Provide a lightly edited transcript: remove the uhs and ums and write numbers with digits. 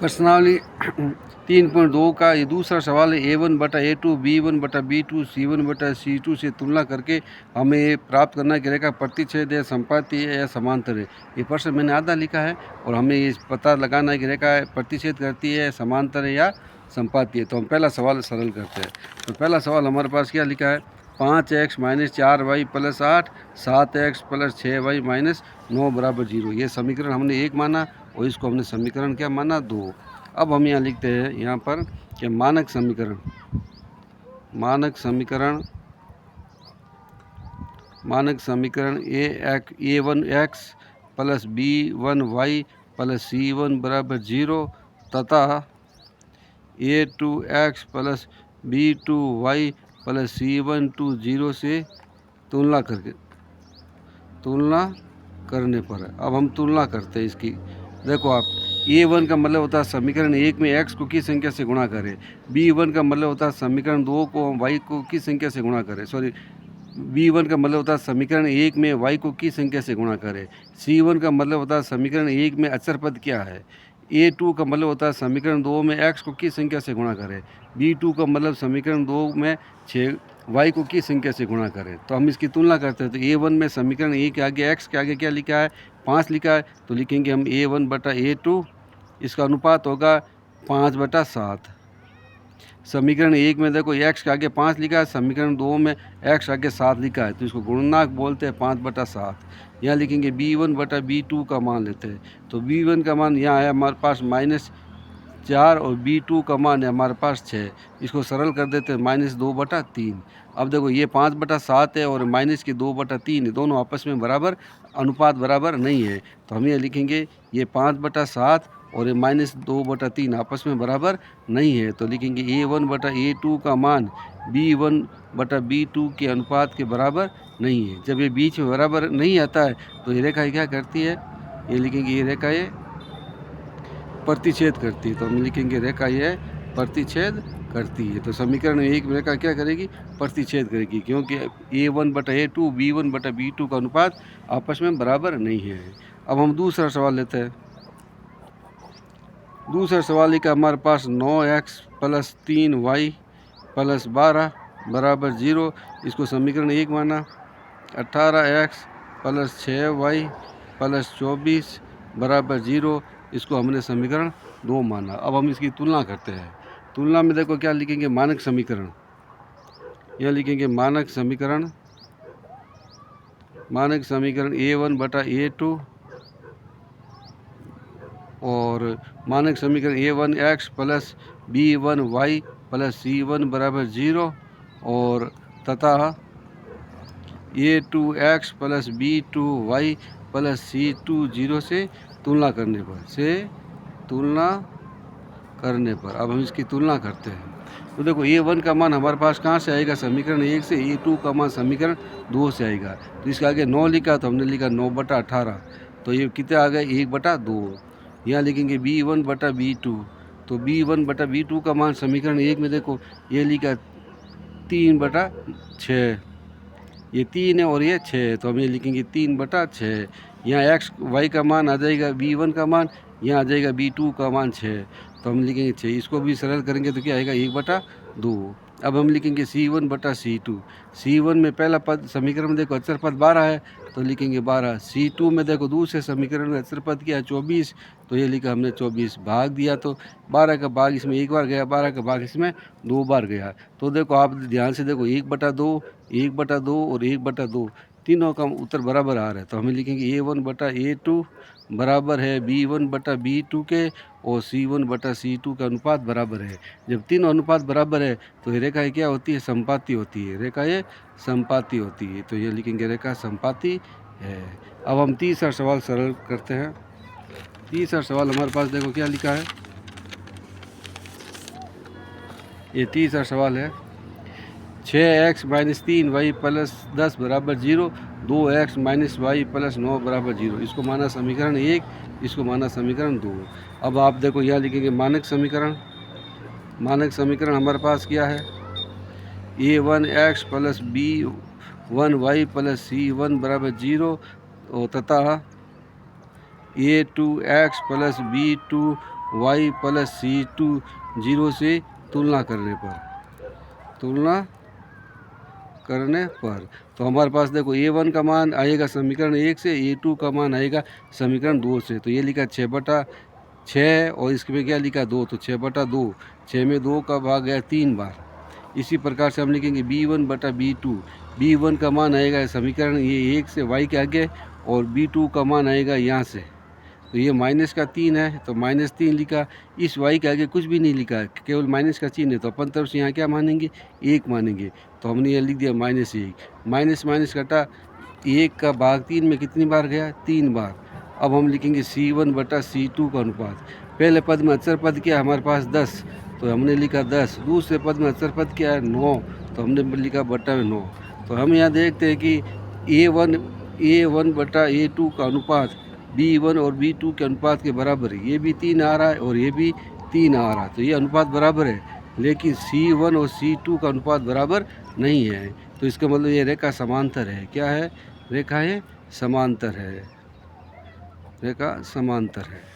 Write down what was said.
प्रश्नावली 3.2 का ये दूसरा सवाल है। A1 बटा A2 B1 बटा B2 C1 बटा C2 से तुलना करके हमें ये प्राप्त करना है कि रेखा प्रतिच्छेद है, संपाती है या समांतर है। ये प्रश्न मैंने आधा लिखा है और हमें ये पता लगाना है कि रेखा प्रतिच्छेद करती है, समांतर है या संपाती है। तो हम पहला सवाल सरल करते हैं। तो पहला सवाल हमारे पास क्या लिखा है, 5x minus 4y plus 8 7x plus 6y minus 9 बराबर 0। ये समीकरण हमने एक माना और इसको हमने समीकरण क्या माना, 2। अब हम यहाँ लिखते हैं यहाँ पर कि मानक समीकरण A1x plus B1y plus C1 बराबर 0 तथा A2x plus B2y plus C1 to 0 से तुलना करने पर है। अब हम तुलना करते हैं इसकी। देखो आप, A1 का मतलब होता है समीकरण 1 में x को किस संख्या से गुणा करें। B1 का मतलब होता है समीकरण 2 को हम y को किस संख्या से गुणा करें। B1 का मतलब होता है समीकरण 1 में y को किस संख्या से गुणा करें। C1 का मतलब होता है समीकरण 1 में अचर पद क्या है। A2 का मतलब होता है समीकरण 2 में x को किस संख्या से गुणा करें। B2 का मतलब समीकरण 2 में 6 y को किस संख्या से गुणा करें। तो हम इसकी तुलना करते हैं। तो A1 में समीकरण 1 के आगे x के आगे क्या लिखा है, 5 लिखा है। तो लिखेंगे हम A1 बटा A2, इसका अनुपात होगा 5 बटा 7। समीकरण 1 में देखो x के आगे 5 लिखा है, समीकरण 2 में x आगे 7 लिखा है, तो इसको गुणनाक बोलते हैं 5 बटा 7। यहाँ लिखेंगे B1 बटा B2 का मान लेते हैं। तो B1 का मान यहाँ है हमारे पास -4 और B2 का मान है हमारे पास 6। इसको सरल कर देते हैं -2 बटा 3। अब देखो ये 5 बटा 7 है और -2 बटा 3 दोनों आपस में बराबर अनुपात बराबर नहीं है। तो हम ये लिखेंगे ये 5 बटा 7 और ये -2 बटा 3 आपस में बराबर नहीं है। तो लिखेंगे A1 बटा A2 का मान B1 बटा B2 के अनुपात के बराबर नहीं है। जब ये बीच में बराबर नहीं आता है तो ये रेखा क्या करती है, ये लिखेंगे ये रेखा ये प्रतिच्छेद करती है। तो हम लिखेंगे रेखा ये प्रतिच्छेद करती है। तो समीकरण 1 में रेखा क्या करेगी, प्रतिच्छेद करेगी, क्योंकि A1 बटा A2 B1 बटा B2 का अनुपात आपस में बराबर नहीं है। अब हम दूसरा सवाल लेते हैं। दूसरा सवाल का हमारे पास 9x प्लस 3y प्लस 12 बराबर 0। इसको समीकरण 1 माना। 18x प्लस 6y प्लस 24 बराबर 0, इसको हमने समीकरण 2 माना। अब हम इसकी तुलना करते हैं। तुलना में देखो क्या लिखेंगे, मानक समीकरण। यह लिखेंगे मानक समीकरण A1 बटा A2 और मानक समीकरण A1x plus B1y plus C1 बराबर 0 और तथा A2x plus B2y plus C2 0 से तुलना करने पर अब हम इसकी तुलना करते हैं। तो देखो A1 का मान हमारे पास कहाँ से आएगा, समीकरण 1 से। A2 का मान समीकरण 2 से आएगा। तो इसके आगे 9 लिखा तो हमने लिखा 9 बटा 18। तो ये कितने आ गए, 1 बटा 2। यहाँ लिखेंगे B1 बटा B2। तो B1 बटा B2 का मान समीकरण 1 में देखो ये लिखा 3 बटा 6। ये 3 है और ये 6 है, तो हम ये लिखेंगे 3 बटा 6। यहाँ x y का मान आ जाएगा B1 का मान, यहाँ आ जाएगा B2 का मान 6। तो हम लिखेंगे 6। इसको भी सरल करेंगे तो क्या आएगा, 1 बटा 2। अब हम लिखेंगे C1 बटा C2। C1 में पहला पद समीकरण में देखो अचर पद 12 है, तो लिखेंगे 12। C2 में देखो दूसरे समीकरण में अचर पद क्या है, 24। तो ये लिखा हमने 24। भाग दिया तो 12 का भाग इसमें एक बार गया, 12 का भाग इसमें 2 बार गया। तो देखो आप ध्यान से देखो 1 बटा 2, 1 बटा 2 और 1 बटा 2 तीनों का उत्तर बराबर आ रहा है। तो हमें लिखेंगे A1 बटा A2 बराबर है B1 बटा B2 के और C1 बटा C2 का अनुपात बराबर है। जब तीनों अनुपात बराबर है तो ये रेखा क्या होती है, संपाती होती है। रेखा ये संपाती होती है। तो ये लिखेंगे रेखा संपाती है। अब हम तीसरा सवाल सरल करते हैं। तीसरा सवाल हमारे पास देखो क्या लिखा है, ये तीसरा सवाल है। 6x माइनस 3y प्लस 10 बराबर 0, 2x माइनस y प्लस 9 बराबर 0। इसको माना समीकरण 1, इसको माना समीकरण 2। अब आप देखो यहाँ लिखेंगे मानक समीकरण। मानक समीकरण हमारे पास क्या है, A1x plus B1y plus C1 बराबर 0 और तथा A2x plus B2y plus C2 0 से तुलना करने पर तो हमारे पास देखो A1 का मान आएगा समीकरण 1 से, A2 का मान आएगा समीकरण 2 से। तो ये लिखा 6/6 और इसमें क्या लिखा 2, तो 6/2, 6 में 2 का भाग गया 3 बार। इसी प्रकार से हम लिखेंगे B1/B2, B1 का मान आएगा समीकरण ये 1 से y के आगे और B2 का मान आएगा यहाँ से, तो ये -3 है तो -3 लिखा। इस y के आगे कुछ भी नहीं लिखा, केवल माइनस का चिन्ह है, तो अपन तरफ से यहाँ क्या मानेंगे 1 मानेंगे, तो हमने ये लिख दिया -1। माइनस माइनस कटा, 1 का भाग 3 में कितनी बार गया 3 बार। अब हम लिखेंगे C1/C2 का अनुपात। पहले पद में अचर पद क्या है हमारे पास 10, तो हमने लिखा 10। दूसरे पद में अचर पद क्या है 9, तो हमने लिखा बटा में 9। तो हम यहाँ देखते हैं कि A1/A2 का अनुपात B1 और B2 के अनुपात के बराबर है। ये भी 3 आ रहा है और ये भी 3 आ रहा है, तो ये अनुपात बराबर है। लेकिन C1 और C2 का अनुपात बराबर नहीं है, तो इसका मतलब ये रेखा समांतर है। क्या है? रेखा है समांतर है, रेखा समांतर है।